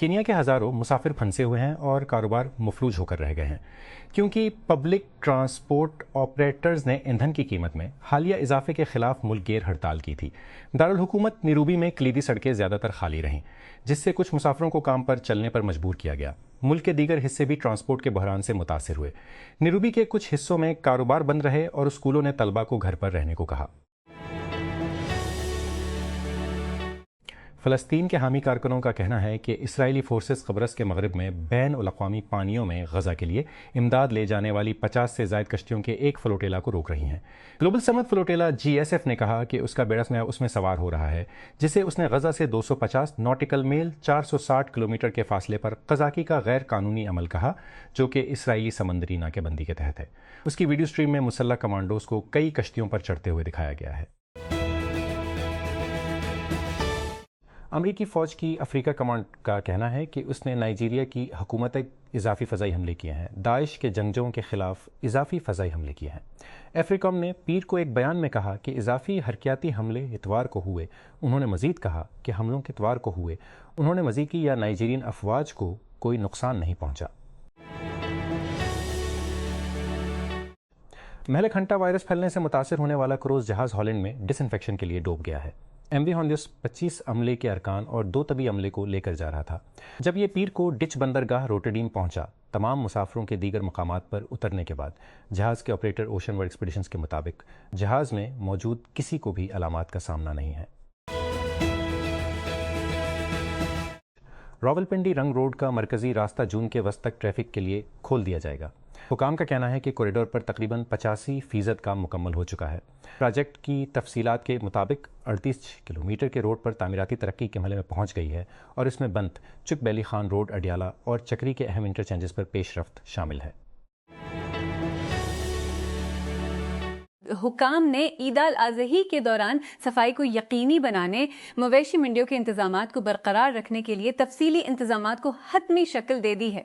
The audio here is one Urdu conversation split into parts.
کینیا کے ہزاروں مسافر پھنسے ہوئے ہیں اور کاروبار مفلوج ہو کر رہ گئے ہیں کیونکہ پبلک ٹرانسپورٹ آپریٹرز نے ایندھن کی قیمت میں حالیہ اضافے کے خلاف ملک گیر ہڑتال کی تھی۔ دارالحکومت نیروبی میں کلیدی سڑکیں زیادہ تر خالی رہیں، جس سے کچھ مسافروں کو کام پر چلنے پر مجبور کیا گیا۔ ملک کے دیگر حصے بھی ٹرانسپورٹ کے بحران سے متاثر ہوئے۔ نیروبی کے کچھ حصوں میں کاروبار بند رہے اور اسکولوں نے طلبہ کو گھر پر رہنے کو کہا۔ فلسطین کے حامی کارکنوں کا کہنا ہے کہ اسرائیلی فورسز قبرص کے مغرب میں بین الاقوامی پانیوں میں غزہ کے لیے امداد لے جانے والی 50 سے زائد کشتیوں کے ایک فلوٹیلا کو روک رہی ہیں۔ گلوبل سمت فلوٹیلا GSF نے کہا کہ اس کا بیڑا اس میں سوار ہو رہا ہے، جسے اس نے غزہ سے 250 ناٹیکل میل 460 کلومیٹر کے فاصلے پر قزاقی کا غیر قانونی عمل کہا، جو کہ اسرائیلی سمندری ناکے بندی کے تحت ہے۔ اس کی ویڈیو سٹریم میں مسلح کمانڈوز کو کئی کشتیوں پر چڑھتے ہوئے دکھایا گیا ہے۔ امریکی فوج کی افریقہ کمانڈ کا کہنا ہے کہ اس نے نائجیریا کی حکومت اضافی فضائی حملے کیے ہیں، داعش کے جنگجوؤں کے خلاف اضافی فضائی حملے کیے ہیں۔ افریکم نے پیر کو ایک بیان میں کہا کہ اضافی حرکیاتی حملے اتوار کو ہوئے۔ انہوں نے مزید کہا کہ حملوں کے اتوار کو ہوئے انہوں نے مزیکی یا نائجیرین افواج کو کوئی نقصان نہیں پہنچا۔ مہلک ہنٹا وائرس پھیلنے سے متاثر ہونے والا کروز جہاز ہالینڈ میں ڈس انفیکشن کے لیے ڈوب گیا ہے۔ MV ہونڈیوس 25 عملے کے ارکان اور 2 طبی عملے کو لے کر جا رہا تھا۔ جب یہ پیر کو ڈچ بندرگاہ روٹرڈیم پہنچا، تمام مسافروں کے دیگر مقامات پر اترنے کے بعد جہاز کے آپریٹر اوشن ورلڈ ایکسپیڈیشنز کے مطابق جہاز میں موجود کسی کو بھی علامات کا سامنا نہیں ہے۔ راولپنڈی رنگ روڈ کا مرکزی راستہ جون کے وسط تک ٹریفک کے لیے کھول دیا جائے گا۔ حکام کا کہنا ہے کہ کوریڈور پر تقریباً 85% کام مکمل ہو چکا ہے۔ پروجیکٹ کی تفصیلات کے مطابق 38 کلومیٹر کے روڈ پر تعمیراتی ترقی کے مرحلے میں پہنچ گئی ہے اور اس میں بنت، چک بیلی خان روڈ اڈیالہ اور چکری کے اہم انٹرچینجز پر پیش رفت شامل ہے۔ حکام نے عید الاضحی کے دوران صفائی کو یقینی بنانے، مویشی منڈیوں کے انتظامات کو برقرار رکھنے کے لیے تفصیلی انتظامات کو حتمی شکل دے دی ہے۔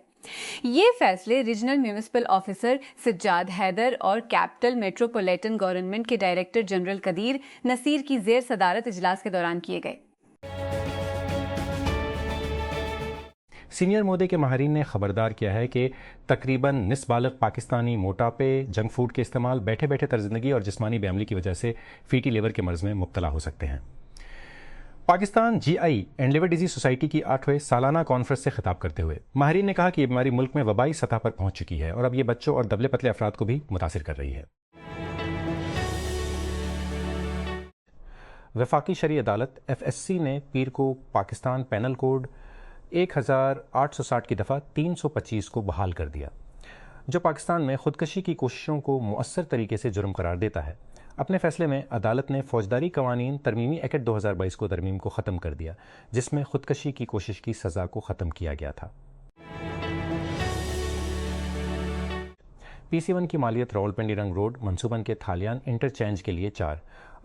یہ فیصلے regional municipal officer Sajjad Haider اور کیپٹل میٹروپولیٹن گورنمنٹ کے ڈائریکٹر جنرل قدیر نصیر کی زیر صدارت اجلاس کے دوران کیے گئے۔ سینئر مودے کے ماہرین نے خبردار کیا ہے کہ تقریباً نصف بالغ پاکستانی موٹاپے، جنک فوڈ کے استعمال، بیٹھے بیٹھے طرز زندگی اور جسمانی بے عملی کی وجہ سے فیٹی لیور کے مرض میں مبتلا ہو سکتے ہیں۔ Pakistan GI and liver disease society کی 8ویں سالانہ کانفرنس سے خطاب کرتے ہوئے ماہرین نے کہا کہ یہ بیماری ملک میں وبائی سطح پر پہنچ چکی ہے اور اب یہ بچوں اور دبلے پتلے افراد کو بھی متاثر کر رہی ہے۔ وفاقی شرعی عدالت FSC نے پیر کو پاکستان پینل کوڈ 1860 کی دفعہ 325 کو بحال کر دیا، جو پاکستان میں خودکشی کی کوششوں کو مؤثر طریقے سے جرم قرار دیتا ہے۔ اپنے فیصلے میں عدالت نے فوجداری قوانین ترمیمی ایکٹ 2022 کو ترمیم کو ختم کر دیا، جس میں خودکشی کی کوشش کی سزا کو ختم کیا گیا تھا۔ PC1 کی مالیت راولپنڈی رنگ روڈ منصوبن کے تھالیان انٹرچینج کے لیے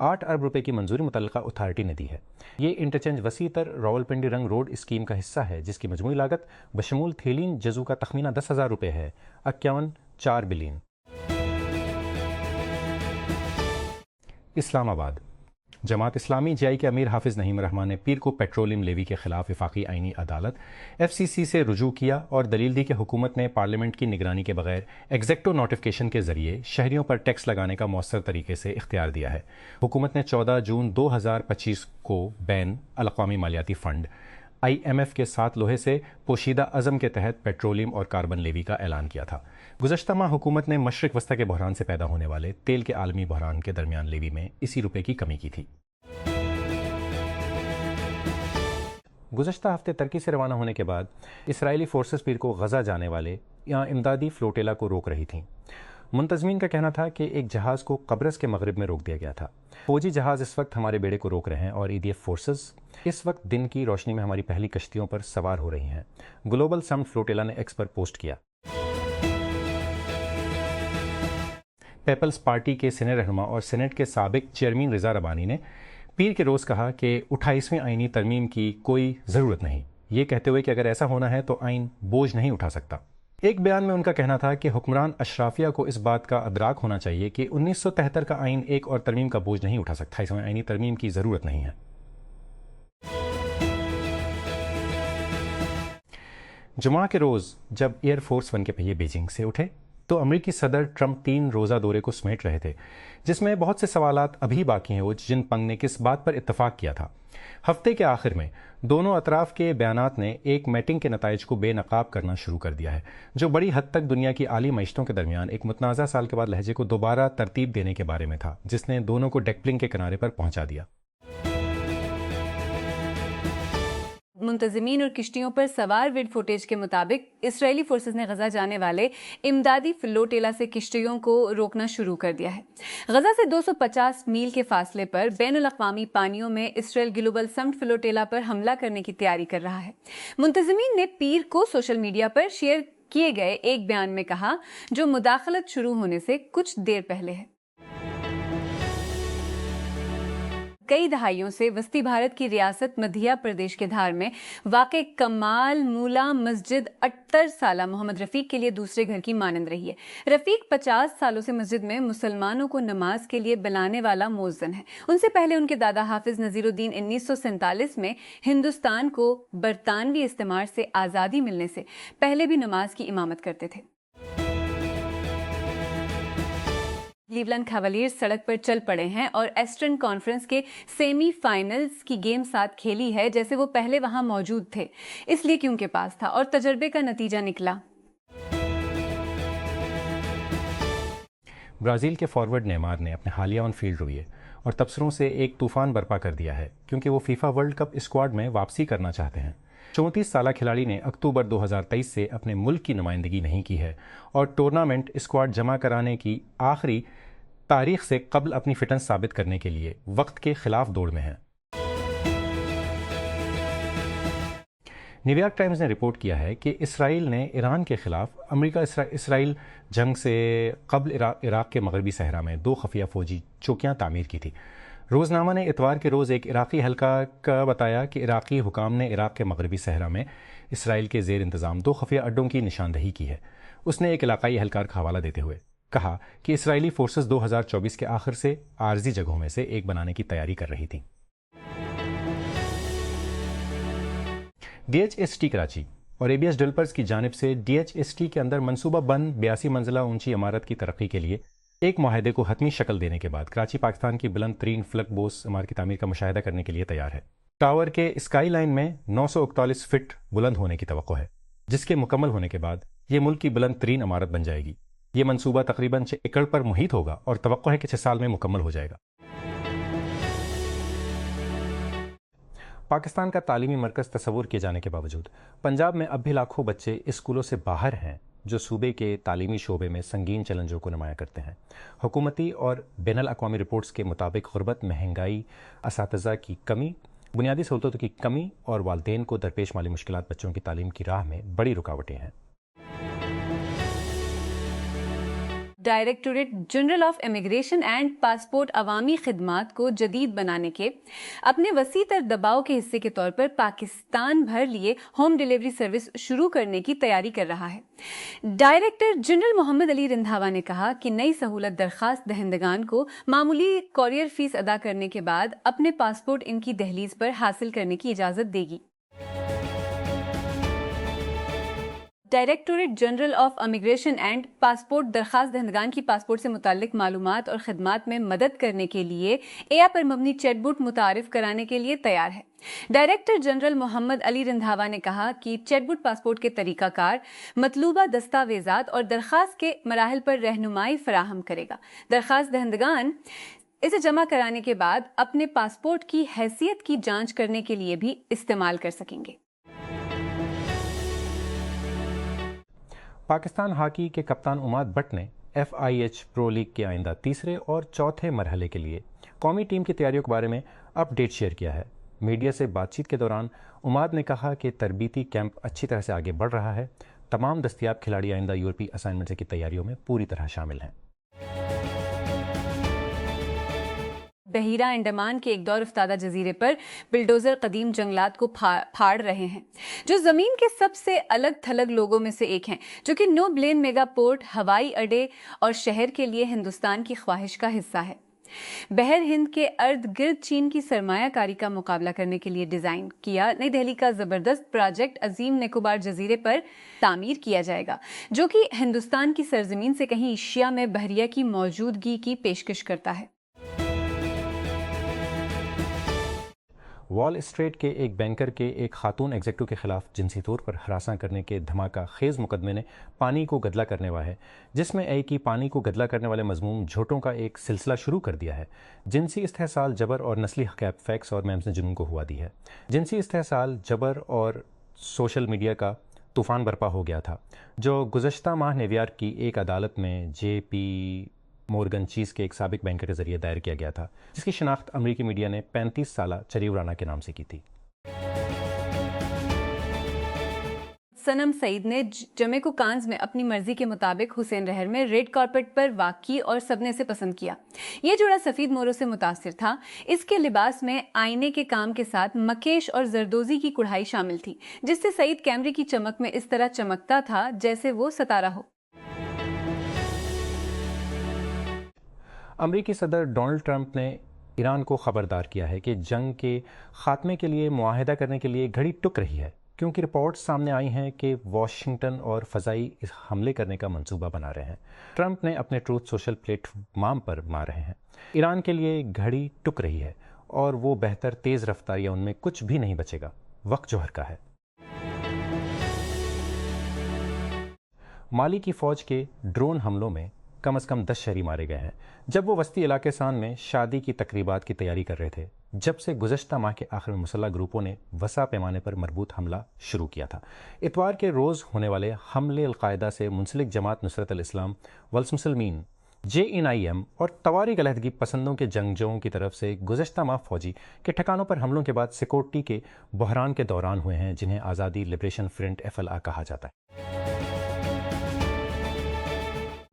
8 ارب روپے کی منظوری متعلقہ اتھارٹی نے دی ہے۔ یہ انٹرچینج وسیع تر راولپنڈی رنگ روڈ اسکیم کا حصہ ہے، جس کی مجموعی لاگت بشمول تھیلین جزو کا تخمینہ 10,000 روپے ہے۔ 51.4 بلین۔ اسلام آباد۔ جماعت اسلامی GI کے امیر حافظ نعیم الرحمن نے پیر کو پیٹرولیم لیوی کے خلاف وفاقی آئینی عدالت FCC سے رجوع کیا اور دلیل دی کہ حکومت نے پارلیمنٹ کی نگرانی کے بغیر ایگزیکٹو نوٹیفیکیشن کے ذریعے شہریوں پر ٹیکس لگانے کا مؤثر طریقے سے اختیار دیا ہے۔ حکومت نے 14 جون 2025 کو بین الاقوامی مالیاتی فنڈ IMF کے 7 لوہے سے پوشیدہ عزم کے تحت پیٹرولیم اور کاربن لیوی کا اعلان کیا تھا۔ گزشتہ ماہ حکومت نے مشرق وسطی کے بحران سے پیدا ہونے والے تیل کے عالمی بحران کے درمیان لیوی میں اسی روپے کی کمی کی تھی۔ گزشتہ ہفتے ترکی سے روانہ ہونے کے بعد اسرائیلی فورسز پیر کو غزہ جانے والے یہاں امدادی فلوٹیلا کو روک رہی تھیں۔ منتظمین کا کہنا تھا کہ ایک جہاز کو قبرص کے مغرب میں روک دیا گیا تھا۔ فوجی جہاز اس وقت ہمارے بیڑے کو روک رہے ہیں اور EDF فورسز اس وقت دن کی روشنی میں ہماری پہلی کشتیوں پر سوار ہو رہی ہیں، گلوبل سمٹ فلوٹیلا نے ایکس پر پوسٹ کیا۔ پیپلز پارٹی کے سینئر رہنما اور سینٹ کے سابق چیئرمین رضا ربانی نے پیر کے روز کہا کہ 28ویں آئینی ترمیم کی کوئی ضرورت نہیں، یہ کہتے ہوئے کہ اگر ایسا ہونا ہے تو آئین بوجھ نہیں اٹھا سکتا۔ ایک بیان میں ان کا کہنا تھا کہ حکمران اشرافیہ کو اس بات کا ادراک ہونا چاہیے کہ 1973 کا آئین ایک اور ترمیم کا بوجھ نہیں اٹھا سکتا، 28ویں آئینی ترمیم کی ضرورت نہیں ہے۔ جمعہ کے روز جب ایئر فورس ون کے پہیے بیجنگ سے اٹھے تو امریکی صدر ٹرمپ 3 روزہ دورے کو سمیٹ رہے تھے، جس میں بہت سے سوالات ابھی باقی ہیں وہ جن پنگ نے کس بات پر اتفاق کیا تھا۔ ہفتے کے آخر میں دونوں اطراف کے بیانات نے ایک میٹنگ کے نتائج کو بے نقاب کرنا شروع کر دیا ہے، جو بڑی حد تک دنیا کی عالی معیشتوں کے درمیان ایک متنازع سال کے بعد لہجے کو دوبارہ ترتیب دینے کے بارے میں تھا، جس نے دونوں کو ڈیکپلنگ کے کنارے پر پہنچا دیا۔ منتظمین اور کشتیوں پر سوار ویڈ فوٹیج کے مطابق اسرائیلی فورسز نے غزہ جانے والے امدادی فلوٹیلا سے کشتیوں کو روکنا شروع کر دیا ہے۔ غزہ سے 250 میل کے فاصلے پر بین الاقوامی پانیوں میں اسرائیل گلوبل سمٹ فلوٹیلا پر حملہ کرنے کی تیاری کر رہا ہے۔ منتظمین نے پیر کو سوشل میڈیا پر شیئر کیے گئے ایک بیان میں کہا، جو مداخلت شروع ہونے سے کچھ دیر پہلے ہے۔ کئی دہائیوں سے وسطی بھارت کی ریاست مدھیہ پردیش کے دھار میں واقع کمال مولا مسجد 78 سالہ محمد رفیق کے لیے دوسرے گھر کی مانند رہی ہے۔ رفیق 50 سالوں سے مسجد میں مسلمانوں کو نماز کے لیے بلانے والا مؤذن ہے۔ ان سے پہلے ان کے دادا حافظ نذیر الدین 1947 میں ہندوستان کو برطانوی استعمار سے آزادی ملنے سے پہلے بھی نماز کی امامت کرتے تھے۔ کلیولینڈ کیولیئرز سڑک پر چل پڑے ہیں اور ایسٹرن کانفرنس کے سیمی فائنلز کی گیم ساتھ کھیلی ہے جیسے وہ پہلے وہاں موجود تھے، اس لیے کہ ان کے پاس تھا اور تجربے کا نتیجہ نکلا۔ برازیل کے فارورڈ نیمار نے اپنے حالیہ آن فیلڈ رویے اور تبصروں سے ایک طوفان برپا کر دیا ہے، کیونکہ وہ فیفا ورلڈ کپ اسکواڈ میں واپسی کرنا چاہتے ہیں۔ 34 سالہ کھلاڑی نے اکتوبر 2023 سے اپنے ملک کی نمائندگی نہیں کی ہے اور ٹورنامنٹ اسکواڈ جمع کرانے کی آخری تاریخ سے قبل اپنی فٹنس ثابت کرنے کے لیے وقت کے خلاف دوڑ میں ہے۔ نیو یارک ٹائمز نے رپورٹ کیا ہے کہ اسرائیل نے ایران کے خلاف امریکہ اسرائیل جنگ سے قبل عراق کے مغربی صحرا میں 2 خفیہ فوجی چوکیاں تعمیر کی تھی۔ روزنامہ نے اتوار کے روز ایک عراقی حلقہ کا بتایا کہ عراقی حکام نے عراق کے مغربی صحرا میں اسرائیل کے زیر انتظام 2 خفیہ اڈوں کی نشاندہی کی ہے۔ اس نے ایک علاقائی اہلکار کا حوالہ دیتے ہوئے کہا کہ اسرائیلی فورسز 2024 کے آخر سے عارضی جگہوں میں سے ایک بنانے کی تیاری کر رہی تھیں۔ DHST کراچی اور ABS ڈیولپرز کی جانب سے DHST کے اندر منصوبہ بند 82 منزلہ اونچی عمارت کی ترقی کے لیے ایک معاہدے کو حتمی شکل دینے کے بعد کراچی پاکستان کی بلند ترین فلک بوس عمارت کی تعمیر کا مشاہدہ کرنے کے لیے تیار ہے۔ ٹاور کے اسکائی لائن میں 941 فٹ بلند ہونے کی توقع ہے، جس کے مکمل ہونے کے بعد یہ ملک کی بلند ترین عمارت بن جائے گی۔ یہ منصوبہ تقریباً 6 ایکڑ پر محیط ہوگا اور توقع ہے کہ 6 سال میں مکمل ہو جائے گا۔ پاکستان کا تعلیمی مرکز تصور کیے جانے کے باوجود پنجاب میں اب بھی لاکھوں بچے اسکولوں سے باہر ہیں جو صوبے کے تعلیمی شعبے میں سنگین چیلنجوں کو نمایاں کرتے ہیں۔ حکومتی اور بین الاقوامی رپورٹس کے مطابق غربت، مہنگائی، اساتذہ کی کمی، بنیادی سہولتوں کی کمی اور والدین کو درپیش مالی مشکلات بچوں کی تعلیم کی راہ میں بڑی رکاوٹیں ہیں۔ Directorate general of immigration and passport عوامی خدمات کو جدید بنانے کے اپنے وسیع تر دباؤ کے حصے کے طور پر پاکستان بھر لیے ہوم ڈیلیوری سروس شروع کرنے کی تیاری کر رہا ہے۔ ڈائریکٹر جنرل محمد علی رندھاوا نے کہا کہ نئی سہولت درخواست دہندگان کو معمولی کوریئر فیس ادا کرنے کے بعد اپنے پاسپورٹ ان کی دہلیز پر حاصل کرنے کی اجازت دے گی۔ Directorate general of immigration and passport درخواست دہندگان کی پاسپورٹ سے متعلق معلومات اور خدمات میں مدد کرنے کے لیے AI پر مبنی چیٹ بوٹ متعارف کرانے کے لیے تیار ہے۔ ڈائریکٹر جنرل محمد علی رندھاوا نے کہا کہ چیٹ بوٹ پاسپورٹ کے طریقہ کار، مطلوبہ دستاویزات اور درخواست کے مراحل پر رہنمائی فراہم کرے گا۔ درخواست دہندگان اسے جمع کرانے کے بعد اپنے پاسپورٹ کی حیثیت کی جانچ کرنے کے لیے بھی استعمال کر سکیں گے۔ پاکستان ہاکی کے کپتان عماد بٹ نے FIH پرو لیگ کے آئندہ تیسرے اور چوتھے مرحلے کے لیے قومی ٹیم کی تیاریوں کے بارے میں اپ ڈیٹ شیئر کیا ہے۔ میڈیا سے بات چیت کے دوران عماد نے کہا کہ تربیتی کیمپ اچھی طرح سے آگے بڑھ رہا ہے۔ تمام دستیاب کھلاڑی آئندہ یورپی اسائنمنٹ کی تیاریوں میں پوری طرح شامل ہیں۔ بحیرہ انڈمان کے ایک دور افتادہ جزیرے پر بلڈوزر قدیم جنگلات کو پھاڑ رہے ہیں، جو زمین کے سب سے الگ تھلگ لوگوں میں سے ایک ہیں، جو کہ نو بلین میگا پورٹ، ہوائی اڈے اور شہر کے لیے ہندوستان کی خواہش کا حصہ ہے۔ بحر ہند کے ارد گرد چین کی سرمایہ کاری کا مقابلہ کرنے کے لیے ڈیزائن کیا نئی دہلی کا زبردست پروجیکٹ عظیم نکوبار جزیرے پر تعمیر کیا جائے گا، جو کہ ہندوستان کی سرزمین سے کہیں ایشیا میں بحریہ کی موجودگی کی پیشکش کرتا ہے۔ وال اسٹریٹ کے ایک بینکر کے ایک خاتون ایگزیکٹو کے خلاف جنسی طور پر ہراساں کرنے کے دھماکہ خیز مقدمے نے پانی کو گدلا کرنے والا ہے، جس میں کی پانی کو گدلا کرنے والے مضمون جھوٹوں کا ایک سلسلہ شروع کر دیا ہے۔ جنسی استحصال، جبر اور نسلی حقائق، فیکس اور میمز نے جنون کو ہوا دی ہے۔ جنسی استحصال، جبر اور سوشل میڈیا کا طوفان برپا ہو گیا تھا، جو گزشتہ ماہ نیویارک کی ایک عدالت میں جے پی مورگن چیز کے ایک سابق بینکر کے ذریعے دائر کیا گیا تھا، جس کی شناخت امریکی میڈیا نے 35 سالہ چریو رانا کے نام سے کی تھی۔ سنم سعید نے جمعے کو کانز میں اپنی مرضی کے مطابق حسین رہر میں ریڈ کارپٹ پر واقعی اور سب نے اسے پسند کیا۔ یہ جوڑا سفید موروں سے متاثر تھا۔ اس کے لباس میں آئینے کے کام کے ساتھ مکیش اور زردوزی کی کڑھائی شامل تھی، جس سے سعید کیمرے کی چمک میں اس طرح چمکتا تھا جیسے وہ ستارہ ہو۔ امریکی صدر ڈونلڈ ٹرمپ نے ایران کو خبردار کیا ہے کہ جنگ کے خاتمے کے لیے معاہدہ کرنے کے لیے گھڑی ٹک رہی ہے، کیونکہ رپورٹس سامنے آئی ہیں کہ واشنگٹن اور فضائی حملے کرنے کا منصوبہ بنا رہے ہیں۔ ٹرمپ نے اپنے ٹروتھ سوشل پلیٹ فارم پر مار رہے ہیں، ایران کے لیے گھڑی ٹک رہی ہے اور وہ بہتر تیز رفتار یا ان میں کچھ بھی نہیں بچے گا، وقت جوہر کا ہے۔ مالی کی فوج کے ڈرون حملوں میں کم از کم 10 شہری مارے گئے ہیں، جب وہ وسطی علاقے سان میں شادی کی تقریبات کی تیاری کر رہے تھے، جب سے گزشتہ ماہ کے آخر میں مسلح گروپوں نے وسیع پیمانے پر مربوط حملہ شروع کیا تھا۔ اتوار کے روز ہونے والے حملے القاعدہ سے منسلک جماعت نصرت الاسلام والمسلمین JNIM اور توارق علیحدگی پسندوں کے جنگجوؤں کی طرف سے گزشتہ ماہ فوجی کے ٹھکانوں پر حملوں کے بعد سیکورٹی کے بحران کے دوران ہوئے ہیں، جنہیں آزادی لبریشن فرنٹ FLA کہا جاتا ہے۔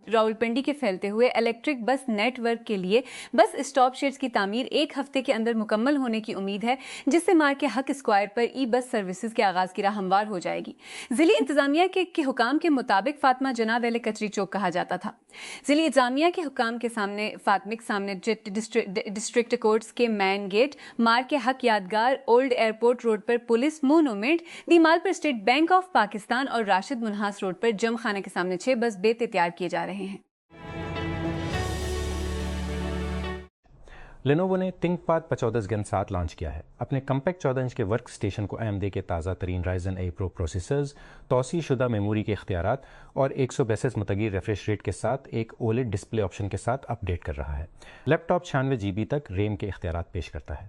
راولپنڈی کے پھیلتے ہوئے الیکٹرک بس نیٹ ورک کے لیے بس اسٹاپ شیڈز کی تعمیر 1 ہفتے کے اندر مکمل ہونے کی امید ہے، جس سے مار کے حق اسکوائر پر بس سروسز کے آغاز کی راہ ہموار ہو جائے گی۔ ضلعی انتظامیہ کے حکام کے مطابق فاطمہ جناب اہل کچری چوک کہا جاتا تھا۔ ضلعی انتظامیہ کے حکام کے سامنے فاطمک سامنے ڈسٹرکٹ کورٹس کے مین گیٹ، مار کے حق یادگار، اولڈ ایئرپورٹ روڈ پر پولیس مونومنٹ، دیمال پر اسٹیٹ بینک آف پاکستان اور راشد منہاس روڈ پر جم خانہ کے سامنے 6 بس بیت تیار کیے جا رہے ہیں۔ لینووو نے تھنک پاد 14 Gen 7 لانچ کیا ہے۔ اپنے کمپیکٹ 14 انچ کے ورک اسٹیشن کو AMD کے تازہ ترین Ryzen A Pro پروسیسرز، توسیع شدہ میموری کے اختیارات اور 132 متغیر ریفریش ریٹ کے ساتھ ایک OLED ڈسپلے آپشن کے ساتھ اپ ڈیٹ کر رہا ہے۔ لیپ ٹاپ 96 GB تک ریم کے اختیارات پیش کرتا ہے۔